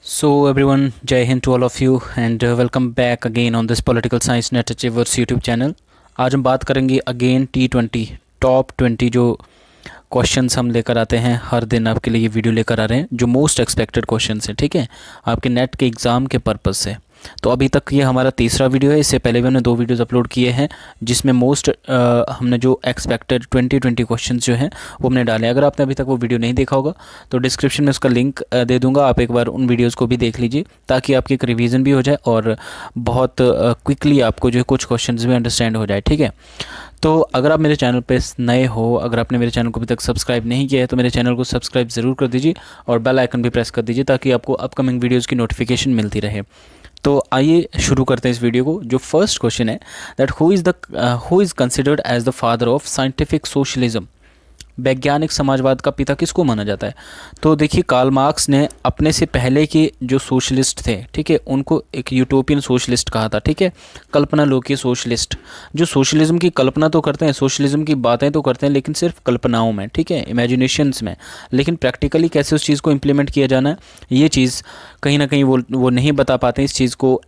So everyone, Jai Hind to all of you and welcome back again on this Political Science Net Achievers YouTube channel। आज हम बात करेंगे again T20 top 20 जो questions हम लेकर आते हैं हर दिन आपके लिए ये वीडियो लेकर आ रहे हैं जो मोस्ट एक्सपेक्टेड क्वेश्चंस हैं, ठीक है, आपके नेट के एग्ज़ाम के पर्पज़ से। तो अभी तक ये हमारा तीसरा वीडियो है। इससे पहले भी हमने 2 वीडियोस अपलोड किए हैं जिसमें हमने जो एक्सपेक्टेड 2020 क्वेश्चंस जो हैं वो हमने डाले। अगर आपने अभी तक वो वीडियो नहीं देखा होगा तो डिस्क्रिप्शन में उसका लिंक दे दूंगा, आप एक बार उन वीडियोस को भी देख लीजिए ताकि आपकी एक रिवीजन भी हो जाए और बहुत क्विकली आपको जो है कुछ क्वेश्चंस भी अंडरस्टैंड हो जाए, ठीक है। तो अगर आप मेरे चैनल पे नए हो, अगर आपने मेरे चैनल को अभी तक सब्सक्राइब नहीं किया है तो मेरे चैनल को सब्सक्राइब ज़रूर कर दीजिए और बेल आइकन भी प्रेस कर दीजिए ताकि आपको अपकमिंग वीडियोज़ की नोटिफिकेशन मिलती रहे। तो आइए शुरू करते हैं इस वीडियो को। जो फर्स्ट क्वेश्चन है that who is considered as the father of scientific socialism, वैज्ञानिक समाजवाद का पिता किसको माना जाता है? तो देखिए, कार्ल मार्क्स ने अपने से पहले के जो सोशलिस्ट थे, ठीक है, उनको एक यूटोपियन सोशलिस्ट कहा था, ठीक है, कल्पना लोकीय सोशलिस्ट। जो सोशलिज्म की कल्पना तो करते हैं, सोशलिज्म की बातें तो करते हैं, लेकिन सिर्फ कल्पनाओं में, ठीक है, इमेजिनेशंस में, लेकिन प्रैक्टिकली कैसे उस चीज़ को इम्प्लीमेंट किया जाना है ये चीज़ कहीं ना कहीं वो नहीं बता पाते। इस चीज़ को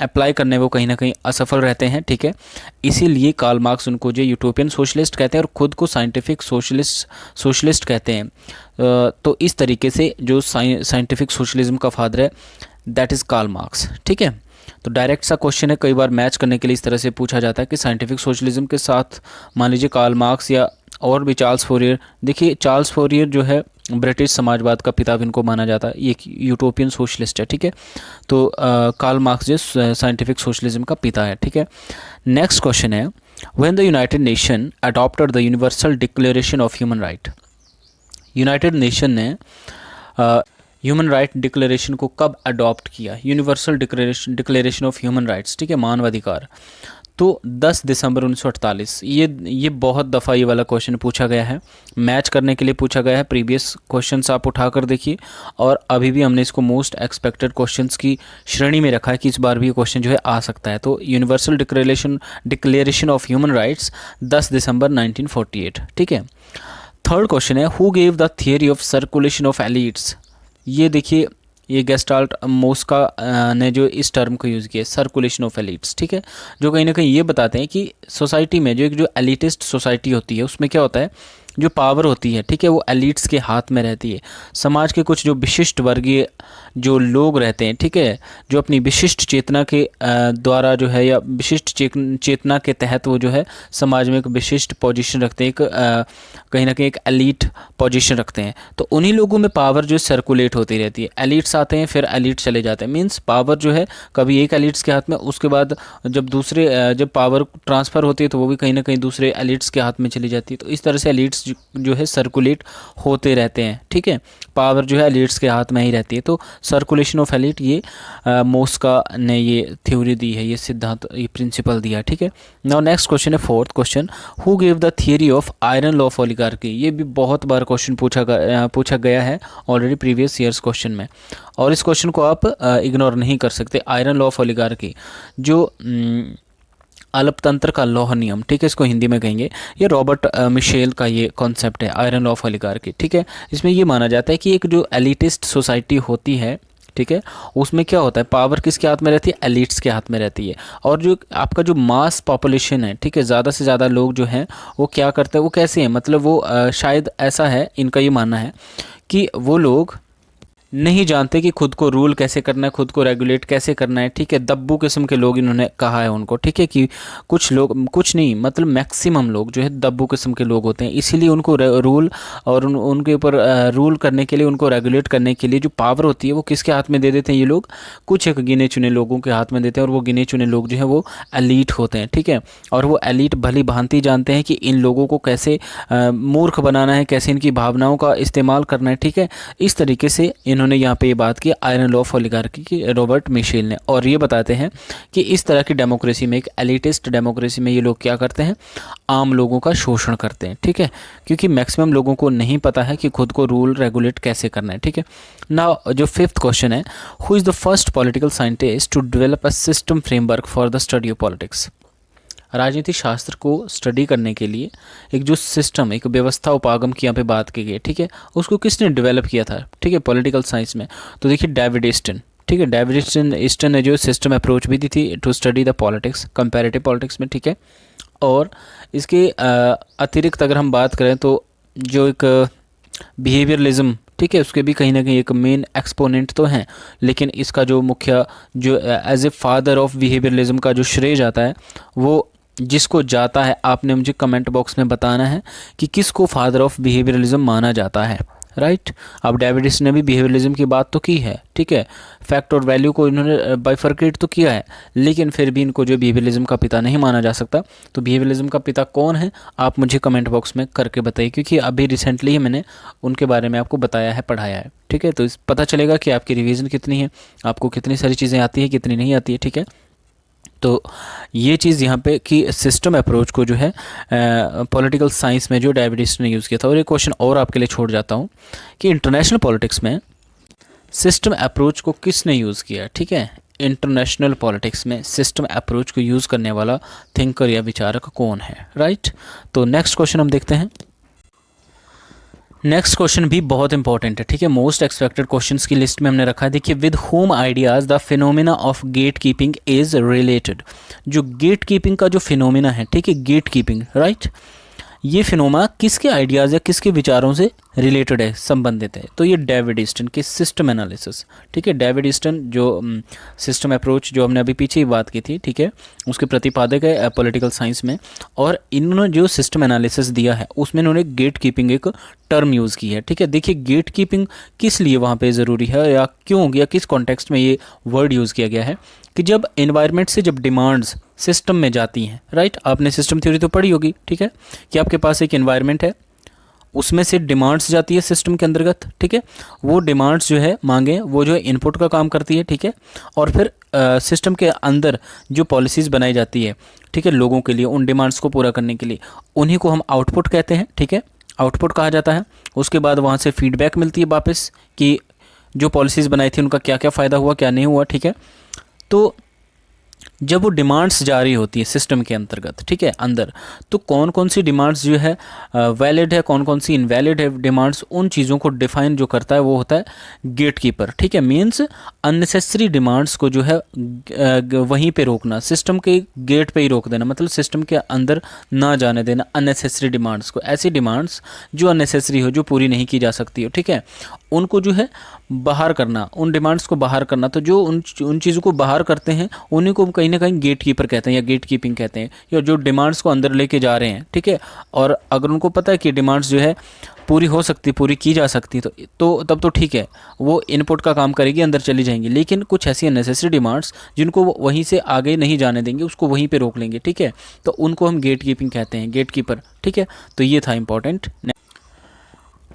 अप्लाई करने वो कहीं ना कहीं असफल रहते हैं, ठीक है। इसीलिए कार्ल मार्क्स उनको जो यूटोपियन सोशलिस्ट कहते हैं और ख़ुद को साइंटिफिक सोशलिस्ट कहते हैं। तो इस तरीके से जो साइंटिफिक सोशलिज्म का फादर है दैट इज़ कार्ल मार्क्स, ठीक है। तो डायरेक्ट सा क्वेश्चन है, कई बार मैच करने के लिए इस तरह से पूछा जाता है कि साइंटिफिक सोशलिज्म के साथ मान लीजिए कार्ल मार्क्स या और भी चार्ल्स फोरियर। देखिए, चार्ल्स फोरियर जो है ब्रिटिश समाजवाद का पिता भी इनको माना जाता है, ये यूटोपियन सोशलिस्ट है, ठीक है। तो कार्ल मार्क्स जो साइंटिफिक सोशलिज्म का पिता है, ठीक है। नेक्स्ट क्वेश्चन है, when the United nation adopted the universal declaration of human right, United nation ने ह्यूमन राइट डिक्लेरेशन को कब अडॉप्ट किया? Universal declaration of human rights, ठीक है, मानवाधिकार। तो 10 दिसंबर 1948। ये बहुत दफ़ा ये वाला क्वेश्चन पूछा गया है, मैच करने के लिए पूछा गया है। प्रीवियस क्वेश्चंस आप उठाकर देखिए और अभी भी हमने इसको मोस्ट एक्सपेक्टेड क्वेश्चंस की श्रेणी में रखा है कि इस बार भी ये क्वेश्चन जो है आ सकता है। तो universal declaration of human rights 10 दिसंबर 1948, ठीक है। थर्ड क्वेश्चन है, who gave the theory of circulation of elites. ये देखिए, ये गेस्टाल्ट मोस्का ने जो इस टर्म को यूज़ किया, सर्कुलेशन ऑफ एलिट्स, ठीक है, जो कहीं ना कहीं ये बताते हैं कि सोसाइटी में जो एलिटिस्ट सोसाइटी होती है उसमें क्या होता है, जो पावर होती है, ठीक है, वो एलिट्स के हाथ में रहती है। समाज के कुछ जो विशिष्ट वर्गीय जो लोग रहते हैं, ठीक है, जो अपनी विशिष्ट चेतना के द्वारा जो है या विशिष्ट चेतना के तहत वो जो है समाज में एक विशिष्ट पोजीशन रखते हैं, एक कहीं ना कहीं एक एलिट पोजीशन रखते हैं। तो उन्हीं लोगों में पावर जो सर्कुलेट होती रहती है। एलिट्स आते हैं फिर एलिट चले जाते हैं, मीन्स पावर जो है कभी एक एलिट्स के हाथ में, उसके बाद जब पावर ट्रांसफ़र होती है तो वो भी कहीं ना कहीं दूसरे एलिट्स के हाथ में चली जाती है। तो इस तरह से एलिट्स जो है सर्कुलेट होते रहते हैं, ठीक है, पावर जो है एलिट्स के हाथ में ही रहती है। तो सर्कुलेशन ऑफ एलिट ये मोस्का ने ये थ्योरी दी है, ये सिद्धांत, ये प्रिंसिपल दिया है, ठीक है। नाउ नेक्स्ट क्वेश्चन है, fourth question, who give the theory of iron law of oligarchy. ये भी बहुत बार क्वेश्चन पूछा गया है ऑलरेडी प्रीवियस ईयर्स क्वेश्चन में, और इस क्वेश्चन को आप इग्नोर नहीं कर सकते। आयरन लॉ ऑफ ओलिगार्की जो अल्पतंत्र का लौह नियम, ठीक है, इसको हिंदी में कहेंगे, ये रॉबर्ट मिशेल का ये कॉन्सेप्ट है, आयरन लॉ ऑफ ओलिगार्की, ठीक है। इसमें ये माना जाता है कि एक जो एलिटिस्ट सोसाइटी होती है, ठीक है, उसमें क्या होता है, पावर किसके हाथ में रहती है, एलिट्स के हाथ में रहती है। और जो आपका जो मास पॉपुलेशन है, ठीक है, ज़्यादा से ज़्यादा लोग जो हैं वो क्या करते हैं, वो कैसे हैं, मतलब वो शायद ऐसा है, इनका ये मानना है कि वो लोग नहीं जानते कि खुद को रूल कैसे करना है, खुद को रेगुलेट कैसे करना है, ठीक है। दब्बू किस्म के लोग इन्होंने कहा है उनको, ठीक है, कि कुछ लोग, कुछ नहीं मतलब मैक्सिमम लोग जो है दब्बू किस्म के लोग होते हैं। इसीलिए उनको रूल और उनके ऊपर रूल करने के लिए, उनको रेगुलेट करने के लिए जो पावर होती है वो किसके हाथ में दे देते हैं ये लोग, कुछ एक गिने चुने लोगों के हाथ में देते हैं। और वो गिने चुने लोग जो है वो एलीट होते हैं, ठीक है। और वो एलीट भली भांति जानते हैं कि इन लोगों को कैसे मूर्ख बनाना है, कैसे इनकी भावनाओं का इस्तेमाल करना है, ठीक है। इस तरीके से इन्होंने यहाँ पे ये बात की आयरन लॉ ऑफ ओलिगार्की की, रॉबर्ट मिशेल ने। और ये बताते हैं कि इस तरह की डेमोक्रेसी में, एक एलिटिस्ट डेमोक्रेसी में, ये लोग क्या करते हैं, आम लोगों का शोषण करते हैं, ठीक है, क्योंकि मैक्सिमम लोगों को नहीं पता है कि खुद को रूल रेगुलेट कैसे करना है, ठीक है। नाउ जो फिफ्थ क्वेश्चन है, who is the first political scientist to develop a system framework for the study of politics. राजनीति शास्त्र को स्टडी करने के लिए एक जो सिस्टम, एक व्यवस्था उपागम की यहाँ पे बात की गई, ठीक है, उसको किसने डेवलप किया था, ठीक है, पॉलिटिकल साइंस में? तो देखिए डेविड ईस्टन, ठीक है, डेविड ईस्टन ने जो सिस्टम अप्रोच भी दी थी to study the politics, comparative politics में, ठीक है। और इसके अतिरिक्त अगर हम बात करें तो जो एक बिहेवियरलिज्म, ठीक है, उसके भी कहीं ना कहीं एक मेन एक्सपोनेंट तो हैं, लेकिन इसका जो मुख्य जो as a father of behaviouralism का जो श्रेय जाता है वो जिसको जाता है, आपने मुझे कमेंट बॉक्स में बताना है कि किसको फादर ऑफ बिहेवियरलिज्म माना जाता है, राइट। अब डेविड ईस्टन ने भी बिहेवियरलिज्म की बात तो की है, ठीक है, फैक्ट और वैल्यू को इन्होंने बाइफर्केट तो किया है, लेकिन फिर भी इनको जो बिहेवियरलिज्म का पिता नहीं माना जा सकता। तो बिहेवियरलिज्म का पिता कौन है, आप मुझे कमेंट बॉक्स में करके बताइए, क्योंकि अभी रिसेंटली ही मैंने उनके बारे में आपको बताया है, पढ़ाया है, ठीक है। तो इस पता चलेगा कि आपकी रिवीजन कितनी है, आपको कितनी सारी चीज़ें आती है, कितनी नहीं आती है, ठीक है। तो ये चीज़ यहाँ पे कि सिस्टम अप्रोच को जो है पॉलिटिकल साइंस में जो डेविड ईस्टन ने यूज़ किया था। और एक क्वेश्चन और आपके लिए छोड़ जाता हूँ कि इंटरनेशनल पॉलिटिक्स में सिस्टम अप्रोच को किसने यूज़ किया, ठीक है। इंटरनेशनल पॉलिटिक्स में सिस्टम अप्रोच को यूज़ करने वाला थिंकर या विचारक कौन है, राइट। तो नेक्स्ट क्वेश्चन हम देखते हैं। नेक्स्ट क्वेश्चन भी बहुत इंपॉर्टेंट है, ठीक है, मोस्ट एक्सपेक्टेड क्वेश्चंस की लिस्ट में हमने रखा है। देखिए, with whom ideas the phenomena of gatekeeping is related. जो गेट कीपिंग का जो फिनोमिना है, ठीक है, गेट कीपिंग, राइट, ये फिनोमा किसके आइडियाज़ या किसके विचारों से रिलेटेड है, संबंधित है? तो ये डेविड ईस्टन के सिस्टम एनालिसिस, ठीक है, डेविड ईस्टन जो सिस्टम अप्रोच जो हमने अभी पीछे ही बात की थी, ठीक है, उसके प्रतिपादक है पॉलिटिकल साइंस में। और इन्होंने जो सिस्टम एनालिसिस दिया है उसमें इन्होंने गेट कीपिंग एक टर्म यूज़ की है, ठीक है। देखिए, गेट कीपिंग किस लिए वहाँ पे ज़रूरी है या क्यों या किस कॉन्टेक्स्ट में ये वर्ड यूज़ किया गया है कि जब एनवायरनमेंट से जब डिमांड्स सिस्टम में जाती हैं, राइट, आपने सिस्टम थ्योरी तो पढ़ी होगी, ठीक है, कि आपके पास एक एनवायरनमेंट है, उसमें से डिमांड्स जाती है सिस्टम के अंतर्गत, ठीक है, वो डिमांड्स जो है मांगे वो जो है इनपुट का काम करती है, ठीक है, और फिर सिस्टम के अंदर जो पॉलिसीज़ बनाई जाती है, ठीक है, लोगों के लिए उन डिमांड्स को पूरा करने के लिए, उन्हीं को हम आउटपुट कहते हैं, ठीक है, आउटपुट कहा जाता है। उसके बाद वहाँ से फीडबैक मिलती है वापस कि जो पॉलिसीज़ बनाई थी उनका क्या क्या फ़ायदा हुआ, क्या नहीं हुआ, ठीक है। तो जब वो डिमांड्स जारी होती है सिस्टम के अंतर्गत, ठीक है, अंदर, तो कौन कौन सी डिमांड्स जो है वैलिड है, कौन कौन सी इनवैलिड है डिमांड्स, उन चीज़ों को डिफाइन जो करता है वो होता है गेट कीपर, ठीक है। मीन्स अननेसेसरी डिमांड्स को जो है वहीं पे रोकना, सिस्टम के गेट पे ही रोक देना, मतलब सिस्टम के अंदर ना जाने देना अननेसेसरी डिमांड्स को। ऐसी डिमांड्स जो अननेसेसरी हो, जो पूरी नहीं की जा सकती हो, ठीक है, उनको जो है बाहर करना, उन डिमांड्स को बाहर करना। तो जो उन चीज़ों को बाहर करते हैं उन्हीं को कहीं ना कहीं गेट कीपर कहते हैं या गेट कीपिंग कहते हैं, या जो डिमांड्स को अंदर लेके जा रहे हैं, ठीक है। और अगर उनको पता है कि डिमांड्स जो है पूरी हो सकती, पूरी की जा सकती, तो तब तो ठीक है, वो इनपुट का काम करेगी, अंदर चली जाएंगी। लेकिन कुछ ऐसी अननेसेसरी डिमांड्स जिनको वो वहीं से आगे नहीं जाने देंगे, उसको वहीं पे रोक लेंगे, ठीक है, तो उनको हम गेट कीपिंग कहते हैं, गेट कीपर, ठीक है। तो ये था important.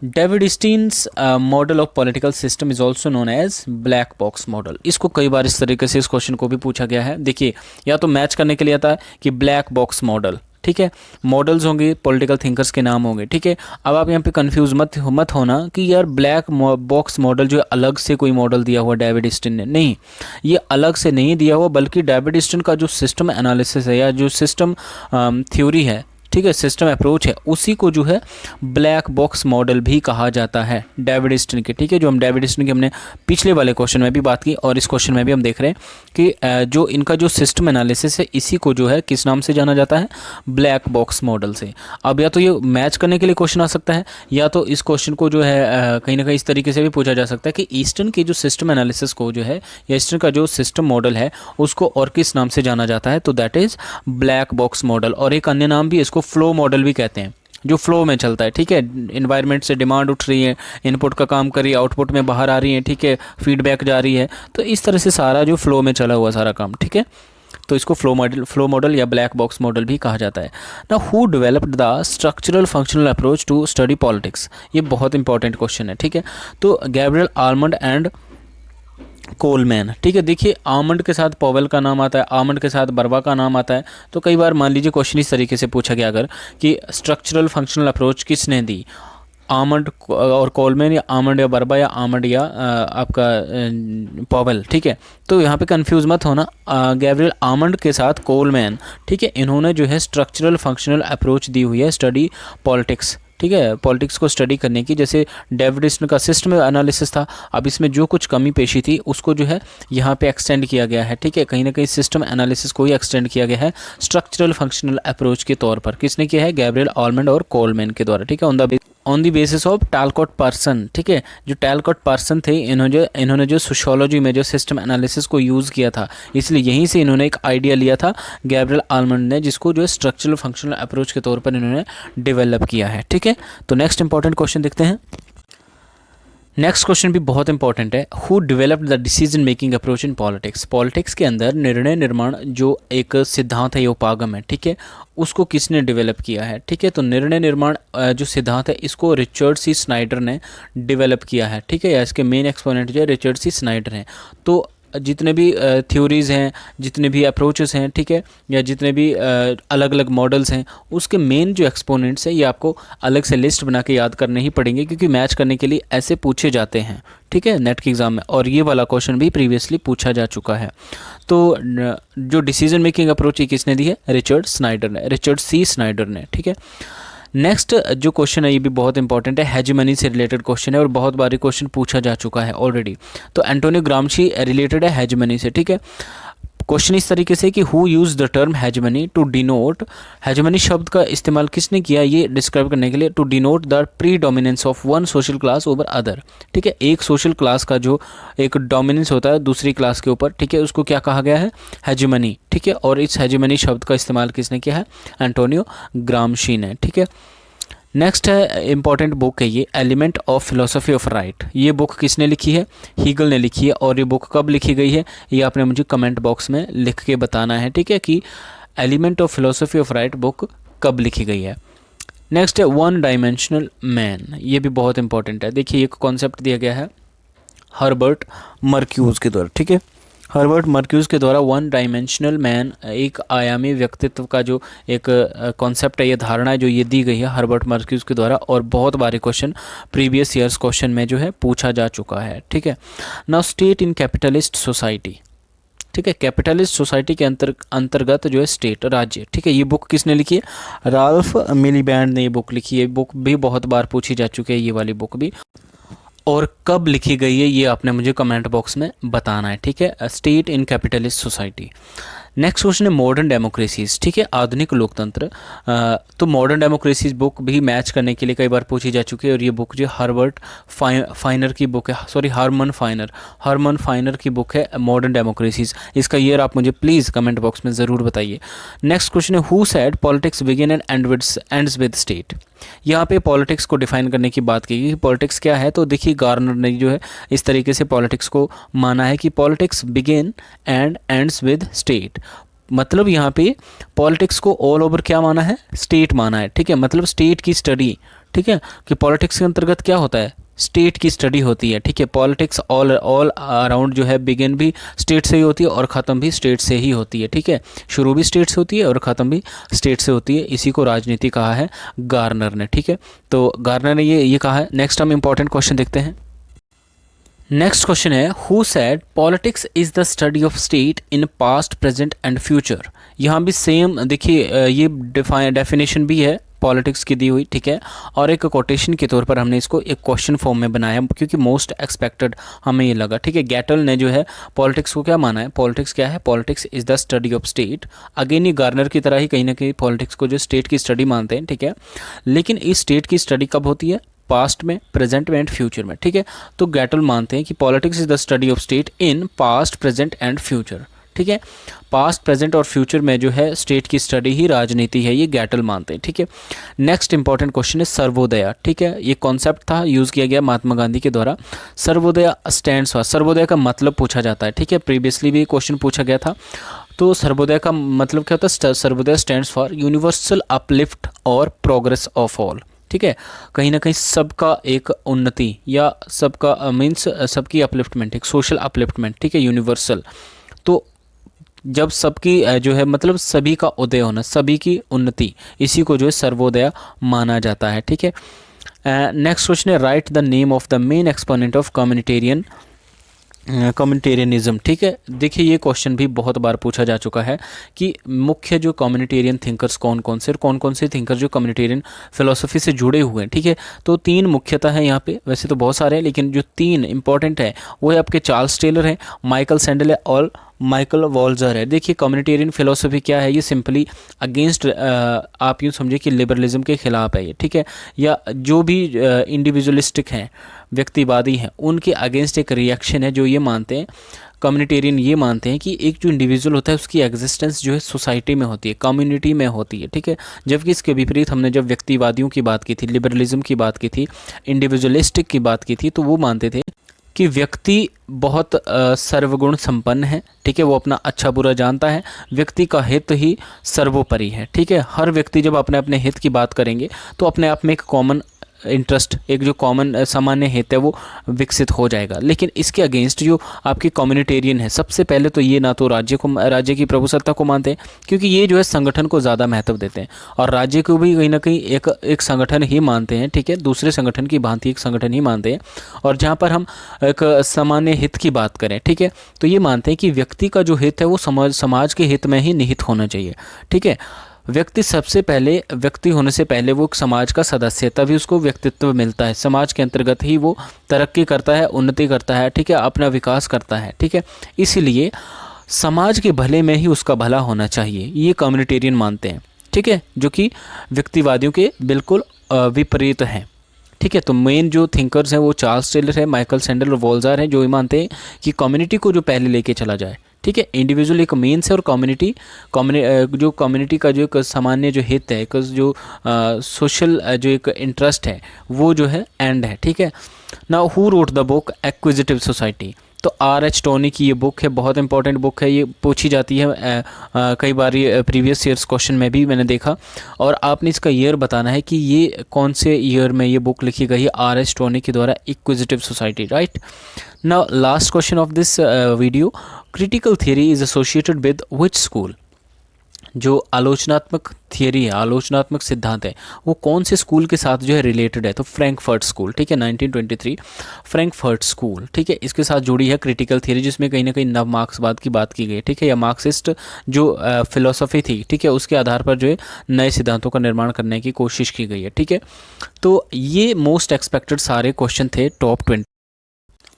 David Easton's model of political system is also known as black box model. इसको कई बार इस तरीके से इस क्वेश्चन को भी पूछा गया है। देखिए, या तो मैच करने के लिए आता है कि ब्लैक बॉक्स मॉडल, ठीक है, मॉडल्स होंगे, पॉलिटिकल थिंकर्स के नाम होंगे, ठीक है। अब आप यहाँ पे कंफ्यूज मत होना कि यार ब्लैक बॉक्स मॉडल जो है अलग से कोई मॉडल दिया हुआ डेविड ईस्टन ने, नहीं, ये अलग से नहीं दिया हुआ, बल्कि डेविड ईस्टन का जो सिस्टम एनालिसिस है या जो सिस्टम थ्योरी है, ठीक है, सिस्टम अप्रोच है, उसी को जो है ब्लैक बॉक्स मॉडल भी कहा जाता है डेविड ईस्टन के, ठीक है। जो हम डेविड ईस्टन की हमने पिछले वाले क्वेश्चन में भी बात की और इस क्वेश्चन में भी हम देख रहे हैं कि जो इनका जो सिस्टम एनालिसिस है, इसी को जो है किस नाम से जाना जाता है, ब्लैक बॉक्स मॉडल से। अब या तो ये मैच करने के लिए क्वेश्चन आ सकता है, या तो इस क्वेश्चन को जो है कहीं ना कहीं इस तरीके से भी पूछा जा सकता है कि ईस्टन की जो सिस्टम एनालिसिस को जो है या ईस्टन का जो सिस्टम मॉडल है उसको और किस नाम से जाना जाता है, तो that is black box model. और एक अन्य नाम भी, इसको फ्लो मॉडल भी कहते हैं, जो फ्लो में चलता है, ठीक है। इन्वायरमेंट से डिमांड उठ रही है, इनपुट का काम कर रही है, आउटपुट में बाहर आ रही है, ठीक है, फीडबैक जा रही है, तो इस तरह से सारा जो फ्लो में चला हुआ सारा काम, ठीक है, तो इसको फ्लो मॉडल या ब्लैक बॉक्स मॉडल भी कहा जाता है। Now who developed the structural functional approach to study politics, ये बहुत इंपॉर्टेंट क्वेश्चन है, ठीक है। तो गैब्रियल आलमंड एंड कोलमैन, ठीक है। देखिए, आमंड के साथ पॉवेल का नाम आता है, आमंड के साथ बर्बा का नाम आता है। तो कई बार मान लीजिए क्वेश्चन इस तरीके से पूछा गया अगर कि स्ट्रक्चरल फंक्शनल अप्रोच किसने दी, आमंड और कोलमैन, या आमंड या बर्बा, या आमंड या आपका पॉवेल, ठीक है। तो यहाँ पे कंफ्यूज मत होना, गैब्रियल आमंड के साथ कोलमैन, ठीक है। इन्होंने जो है स्ट्रक्चरल फंक्शनल अप्रोच दी हुई है स्टडी पॉलिटिक्स, ठीक है, पॉलिटिक्स को स्टडी करने की। जैसे डेविड ईस्टन का सिस्टम एनालिसिस था, अब इसमें जो कुछ कमी पेशी थी उसको जो है यहाँ पे एक्सटेंड किया गया है, ठीक है। कहीं ना कहीं सिस्टम एनालिसिस को ही एक्सटेंड किया गया है स्ट्रक्चरल फंक्शनल अप्रोच के तौर पर। किसने किया है? गैब्रियल आलमंड और कोलमैन के द्वारा, ठीक है, on the basis of Talcott Parsons, ठीक है। जो टैलकॉट पर्सन थे, इन्होंने जो सोशियोलॉजी में जो सिस्टम एनालिसिस को यूज़ किया था, इसलिए यहीं से इन्होंने एक आइडिया लिया था गैब्रियल आलमंड ने, जिसको जो स्ट्रक्चरल फंक्शनल अप्रोच के तौर पर इन्होंने डेवलप किया है, ठीक है। तो नेक्स्ट इंपॉर्टेंट क्वेश्चन देखते हैं। नेक्स्ट क्वेश्चन भी बहुत इंपॉर्टेंट है। Who developed the decision making approach in politics? Politics के अंदर निर्णय निर्माण जो एक सिद्धांत है, ये उपागम है, ठीक है, उसको किसने डेवलप किया है, ठीक है। तो निर्णय निर्माण जो सिद्धांत है, इसको रिचर्ड सी स्नाइडर ने डेवलप किया है, ठीक है, या इसके मेन एक्सपोनेंट जो है रिचर्ड सी स्नाइडर हैं। तो जितने भी थ्योरीज़ हैं, जितने भी अप्रोचेस हैं, ठीक है, या जितने भी अलग अलग मॉडल्स हैं, उसके मेन जो एक्सपोनेंट्स हैं, ये आपको अलग से लिस्ट बना के याद करने ही पड़ेंगे, क्योंकि मैच करने के लिए ऐसे पूछे जाते हैं, ठीक है, नेट के एग्ज़ाम में। और ये वाला क्वेश्चन भी प्रीवियसली पूछा जा चुका है। तो जो डिसीजन मेकिंग अप्रोच किसने दी है? रिचर्ड सी स्नाइडर ने, ठीक है। नेक्स्ट जो क्वेश्चन है, ये भी बहुत इंपॉर्टेंट है, हेजिमनी से रिलेटेड क्वेश्चन है और बहुत बारी क्वेश्चन पूछा जा चुका है ऑलरेडी। तो एंटोनियो ग्राम्शी रिलेटेड है हेजिमनी से, ठीक है। क्वेश्चन इस तरीके से कि who use the term hegemony to denote, hegemony शब्द का इस्तेमाल किसने किया ये डिस्क्राइब करने के लिए? To denote the predominance of one social class over other, ठीक है। एक सोशल क्लास का जो एक डोमिनेंस होता है दूसरी क्लास के ऊपर, ठीक है, उसको क्या कहा गया है? हेजमनी, ठीक है। और इस हेजमनी शब्द का इस्तेमाल किसने किया है? एंटोनियो ग्राम्शी ने, ठीक है। नेक्स्ट है इंपॉर्टेंट बुक है ये, element of philosophy of right. ये बुक किसने लिखी है? हीगल ने लिखी है। और ये बुक कब लिखी गई है, ये आपने मुझे कमेंट बॉक्स में लिख के बताना है, ठीक है, कि element of philosophy of right book कब लिखी गई है। नेक्स्ट है वन डायमेंशनल मैन, ये भी बहुत इंपॉर्टेंट है। देखिए एक कॉन्सेप्ट दिया गया है हर्बर्ट मर्क्यूज के द्वारा, ठीक है, हर्बर्ट मर्क्यूज के द्वारा वन डायमेंशनल मैन, एक आयामी व्यक्तित्व का जो एक कॉन्सेप्ट है, ये धारणा है जो ये दी गई है हर्बर्ट मर्क्यूज के द्वारा। और बहुत बारी क्वेश्चन प्रीवियस ईयर्स क्वेश्चन में जो है पूछा जा चुका है, ठीक है। Now state in capitalist society, ठीक है, कैपिटलिस्ट सोसाइटी के अंतर्गत जो है स्टेट, राज्य, ठीक है। ये बुक किसने लिखी है? राल्फ मिलीबैंड ने ये बुक लिखी है। बुक भी बहुत बार पूछी जा चुकी है, ये वाली बुक भी। और कब लिखी गई है ये आपने मुझे कमेंट बॉक्स में बताना है, ठीक है। State in capitalist society. Next question है मॉडर्न डेमोक्रेसीज, ठीक है, आधुनिक लोकतंत्र। तो मॉडर्न डेमोक्रेसीज बुक भी मैच करने के लिए कई बार पूछी जा चुकी है। और ये बुक जो हर्बर्ट फाइनर की बुक है, सॉरी हरमन फाइनर की बुक है मॉडर्न डेमोक्रेसीज। इसका ईयर आप मुझे प्लीज़ कमेंट बॉक्स में ज़रूर बताइए। नेक्स्ट क्वेश्चन है who said politics begin and ends with state. यहाँ पे पॉलिटिक्स को डिफाइन करने की बात की कि पॉलिटिक्स क्या है। तो देखिए गार्नर ने जो है इस तरीके से पॉलिटिक्स को माना है कि politics begin and ends with state. मतलब यहाँ पे पॉलिटिक्स को ऑल ओवर क्या माना है? स्टेट माना है, ठीक है। मतलब स्टेट की स्टडी, ठीक है, कि पॉलिटिक्स के अंतर्गत क्या होता है? स्टेट की स्टडी होती है, ठीक है। पॉलिटिक्स ऑल अराउंड जो है बिगिन भी स्टेट से ही होती है और ख़त्म भी स्टेट से ही होती है, ठीक है। शुरू भी स्टेट से होती है और ख़त्म भी स्टेट से होती है। इसी को राजनीति कहा है गार्नर ने, ठीक है। तो गार्नर ने ये कहा है। नेक्स्ट हम इंपॉर्टेंट क्वेश्चन देखते हैं। नेक्स्ट क्वेश्चन है who said politics is the study of state in past present and future. यहाँ भी सेम देखिए ये डेफिनेशन भी है पॉलिटिक्स की दी हुई, ठीक है। और एक कोटेशन के तौर पर हमने इसको एक क्वेश्चन फॉर्म में बनाया क्योंकि मोस्ट एक्सपेक्टेड हमें ये लगा, ठीक है। गैटल ने जो है पॉलिटिक्स को क्या माना है? पॉलिटिक्स क्या है? Politics is the study of state. Again ये गार्नर की तरह ही कहीं ना कहीं पॉलिटिक्स को जो स्टेट की स्टडी मानते हैं, ठीक है। लेकिन इस स्टेट की स्टडी कब होती है? पास्ट में, प्रेजेंट में एंड फ्यूचर में, ठीक है। तो गैटल मानते हैं कि politics is the study of state in past present and future, ठीक है। पास्ट प्रेजेंट और फ्यूचर में जो है स्टेट की स्टडी ही राजनीति है, ये गैटल मानते हैं, ठीक है। नेक्स्ट इंपॉर्टेंट क्वेश्चन है सर्वोदय, ठीक है। ये कॉन्सेप्ट था, यूज़ किया गया महात्मा गांधी के द्वारा। सर्वोदय स्टैंड्स फॉर, सर्वोदय का मतलब पूछा जाता है, ठीक है। प्रीवियसली भी क्वेश्चन पूछा गया था। तो सर्वोदय का मतलब क्या होता है? Sarvodaya stands for universal uplift और प्रोग्रेस ऑफ ऑल, ठीक है। कहीं ना कहीं सबका एक उन्नति या सबका मीन्स सबकी अपलिफ्टमेंट, एक सोशल अपलिफ्टमेंट, ठीक है, यूनिवर्सल। तो जब सबकी जो है मतलब सभी का उदय होना, सभी की उन्नति, इसी को जो है सर्वोदय माना जाता है, ठीक है। नेक्स्ट क्वेश्चन है, write the name of the main exponent of communitarianism. ठीक है, देखिए ये क्वेश्चन भी बहुत बार पूछा जा चुका है कि मुख्य जो कम्युनिटेरियन थिंकर्स कौन कौन से, और कौन कौन से थिंकर जो कम्युनिटेरियन फिलोसफी से जुड़े हुए हैं। ठीक है, तो 3 मुख्यतः है यहाँ पे, वैसे तो बहुत सारे हैं लेकिन जो 3 इंपॉर्टेंट है वो है आपके चार्ल्स टेलर है, माइकल सैंडल है और माइकल वॉल्जर है। देखिए कम्युनिटेरियन फिलोसफी क्या है, ये सिंपली अगेंस्ट, आप यूँ समझिए कि लिबरलिज्म के खिलाफ है ये। ठीक है, या जो भी इंडिविजुअलिस्टिक हैं, व्यक्तिवादी हैं, उनके अगेंस्ट एक रिएक्शन है जो ये मानते हैं, कम्युनिटेरियन ये मानते हैं कि एक जो इंडिविजुअल होता है उसकी एग्जिस्टेंस जो है सोसाइटी में होती है, कम्युनिटी में होती है। ठीक है, जबकि इसके विपरीत हमने जब व्यक्तिवादियों की बात की थी, लिबरलिज्म की बात की थी, इंडिविजुअलिस्टिक की बात की थी, तो वो मानते थे कि व्यक्ति बहुत सर्वगुण संपन्न है। ठीक है, वो अपना अच्छा बुरा जानता है, व्यक्ति का हित ही सर्वोपरि है। ठीक है, हर व्यक्ति जब अपने अपने हित की बात करेंगे तो अपने आप में एक कॉमन इंटरेस्ट, एक जो कॉमन सामान्य हित है वो विकसित हो जाएगा। लेकिन इसके अगेंस्ट जो आपकी कम्युनिटेरियन है, सबसे पहले तो ये ना तो राज्य की प्रभुसत्ता को मानते हैं, क्योंकि ये जो है संगठन को ज़्यादा महत्व देते हैं, और राज्य को भी कहीं ना कहीं एक संगठन ही मानते हैं। ठीक है, दूसरे संगठन की भांति एक संगठन ही मानते हैं। और जहाँ पर हम एक सामान्य हित की बात करें, ठीक है, तो ये मानते हैं कि व्यक्ति का जो हित है वो समाज के हित में ही निहित होना चाहिए। ठीक है, व्यक्ति सबसे पहले, व्यक्ति होने से पहले वो एक समाज का सदस्य है, तभी उसको व्यक्तित्व मिलता है, समाज के अंतर्गत ही वो तरक्की करता है, उन्नति करता है। ठीक है, अपना विकास करता है। ठीक है, इसीलिए समाज के भले में ही उसका भला होना चाहिए, ये कम्युनिटेरियन मानते हैं। ठीक है, जो कि व्यक्तिवादियों के बिल्कुल विपरीत हैं। ठीक है, तो मेन जो थिंकर्स हैं वो चार्ल्स टेलर है, माइकल सैंडल और वॉल्जर हैं, जो ये मानते हैं कि कम्युनिटी को जो पहले लेके चला जाए। ठीक है, इंडिविजुअल एक मेंस है और जो कम्युनिटी का जो एक सामान्य जो हित है, एक जो सोशल जो एक इंटरेस्ट है, वो जो है एंड है। ठीक है, now who wrote the book एक्विजिटिव society, तो R.H. टोनी की ये बुक है, बहुत इंपॉर्टेंट बुक है, ये पूछी जाती है कई बार, ये प्रीवियस ईयर्स क्वेश्चन में भी मैंने देखा। और आपने इसका ईयर बताना है कि ये कौन से ईयर में ये बुक लिखी गई है, R.H. टोनी के द्वारा, acquisitive society. Right, now last question of this video, critical theory is associated with which school, जो आलोचनात्मक थियरी है, आलोचनात्मक सिद्धांत है, वो कौन से स्कूल के साथ जो है रिलेटेड है, तो फ्रैंकफर्ट स्कूल। ठीक है, 1923 फ्रैंकफर्ट स्कूल। ठीक है, इसके साथ जुड़ी है क्रिटिकल थियरी, जिसमें कहीं ना कहीं नव मार्क्सवाद की बात की गई। ठीक है, या मार्क्सिस्ट जो फिलोसफी थी, ठीक है, उसके आधार पर जो है नए सिद्धांतों का निर्माण करने की कोशिश की गई है। ठीक है, तो ये मोस्ट एक्सपेक्टेड सारे क्वेश्चन थे टॉप 20।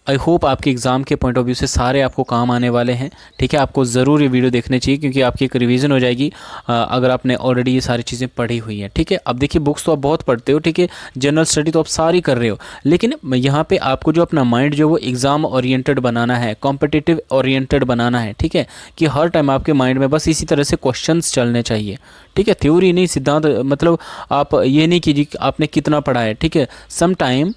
आई होप आपके एग्ज़ाम के पॉइंट ऑफ व्यू से सारे आपको काम आने वाले हैं। ठीक है, आपको ज़रूर ये वीडियो देखने चाहिए, क्योंकि आपकी एक रिवीजन हो जाएगी अगर आपने ऑलरेडी ये सारी चीज़ें पढ़ी हुई हैं। ठीक है, अब देखिए बुक्स तो आप बहुत पढ़ते हो, ठीक है, जनरल स्टडी तो आप सारी कर रहे हो, लेकिन यहाँ पे आपको जो अपना माइंड जो वो एग्ज़ाम ओरिएंटेड बनाना है, कॉम्पिटिटिव ओरिएंटेड बनाना है। ठीक है, कि हर टाइम आपके माइंड में बस इसी तरह से क्वेश्चंस चलने चाहिए। ठीक है, थ्योरी नहीं, सिद्धांत, मतलब आप ये नहीं कीजिए कि आपने कितना पढ़ा है। ठीक है, some time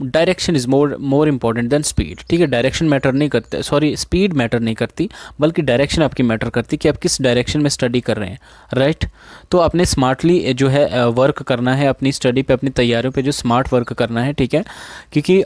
direction is more important than speed. ठीक है, डायरेक्शन मैटर नहीं करते, सॉरी, स्पीड मैटर नहीं करती, बल्कि डायरेक्शन आपकी मैटर करती कि आप किस डायरेक्शन में स्टडी कर रहे हैं। राइट, तो आपने स्मार्टली जो है वर्क करना है, अपनी स्टडी पे, अपनी तैयारियों पे जो स्मार्ट वर्क करना है। ठीक है, क्योंकि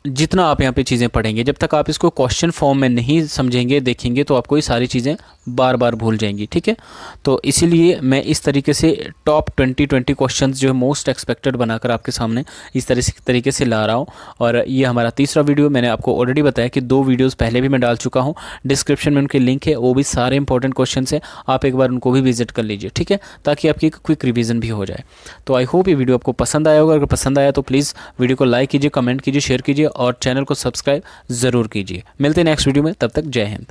जितना आप यहाँ पे चीज़ें पढ़ेंगे, जब तक आप इसको क्वेश्चन फॉर्म में नहीं समझेंगे, देखेंगे, तो आपको ये सारी चीज़ें बार बार भूल जाएंगी। ठीक है, तो इसीलिए मैं इस तरीके से टॉप 20 क्वेश्चंस जो है मोस्ट एक्सपेक्टेड बनाकर आपके सामने इस तरीके से ला रहा हूँ। और ये हमारा तीसरा वीडियो, मैंने आपको ऑलरेडी बताया कि 2 वीडियोज़ पहले भी मैं डाल चुका हूँ, डिस्क्रिप्शन में उनके लिंक है, वो भी सारे इंपॉर्टेंट क्वेश्चन है, आप एक बार उनको भी विजिट कर लीजिए। ठीक है, ताकि आपकी क्विक रिविजन भी हो जाए। तो आई होप ये वीडियो आपको पसंद आया होगा, अगर पसंद आया तो प्लीज़ वीडियो को लाइक कीजिए, कमेंट कीजिए, शेयर कीजिए और चैनल को सब्सक्राइब ज़रूर कीजिए। मिलते हैं नेक्स्ट वीडियो में, तब तक जय हिंद।